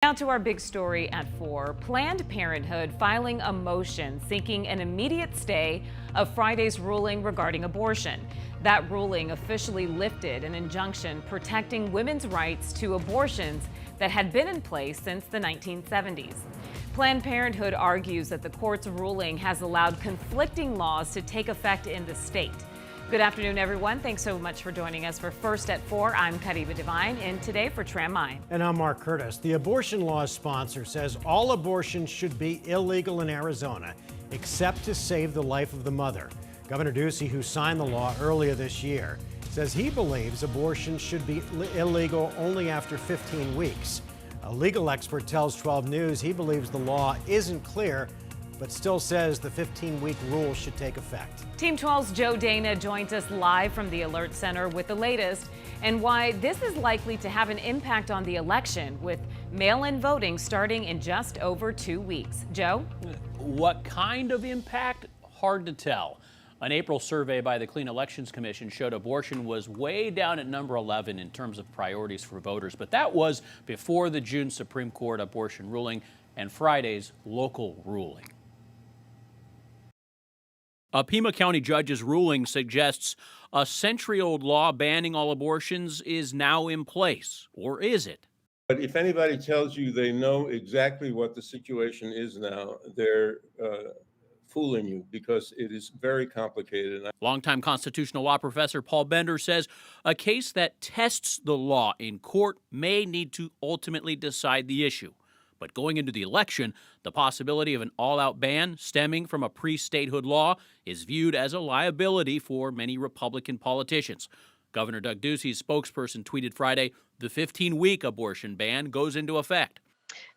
Now to our big story at 4. Planned Parenthood filing a motion seeking an immediate stay of Friday's ruling regarding abortion. That ruling officially lifted an injunction protecting women's rights to abortions that had been in place since the 1970s. Planned Parenthood argues that the court's ruling has allowed conflicting laws to take effect in the state. Good afternoon, everyone. Thanks so much for joining us for First at 4. I'm Kariba Devine, and today for Tram Mine. And I'm Mark Curtis. The abortion law's sponsor says all abortions should be illegal in Arizona, except to save the life of the mother. Governor Ducey, who signed the law earlier this year, says he believes abortion should be illegal only after 15 weeks. A legal expert tells 12 News he believes the law isn't clear, but still says the 15-week rule should take effect. Team 12's Joe Dana joins us live from the Alert Center with the latest and why this is likely to have an impact on the election, with mail-in voting starting in just over 2 weeks. Joe? What kind of impact? Hard to tell. An April survey by the Clean Elections Commission showed abortion was way down at number 11 in terms of priorities for voters, but that was before the June Supreme Court abortion ruling and Friday's local ruling. A Pima County judge's ruling suggests a century-old law banning all abortions is now in place, or is it? But if anybody tells you they know exactly what the situation is now, they're fooling you, because it is very complicated. Longtime constitutional law professor Paul Bender says a case that tests the law in court may need to ultimately decide the issue. But going into the election, the possibility of an all-out ban stemming from a pre-statehood law is viewed as a liability for many Republican politicians. Governor Doug Ducey's spokesperson tweeted Friday, the 15-week abortion ban goes into effect.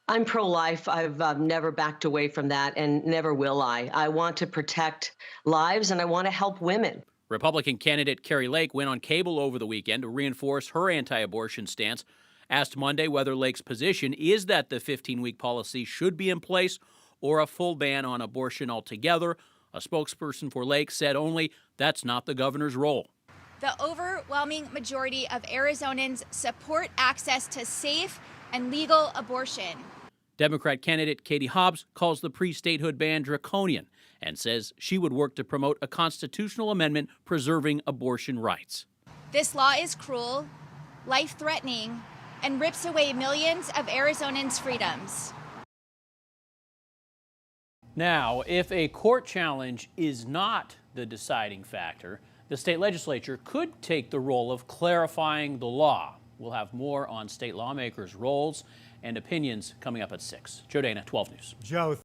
I'm pro-life. I've never backed away from that, and never will I. I want to protect lives, and I want to help women. Republican candidate Kari Lake went on cable over the weekend to reinforce her anti-abortion stance. Asked Monday whether Lake's position is that the 15-week policy should be in place or a full ban on abortion altogether. A spokesperson for Lake said only that's not the governor's role. The overwhelming majority of Arizonans support access to safe and legal abortion. Democrat candidate Katie Hobbs calls the pre-statehood ban draconian and says she would work to promote a constitutional amendment preserving abortion rights. This law is cruel, life-threatening, and rips away millions of Arizonans' freedoms. Now, if a court challenge is not the deciding factor, the state legislature could take the role of clarifying the law. We'll have more on state lawmakers' roles and opinions coming up at 6. Joe Dana, 12 News. Joe.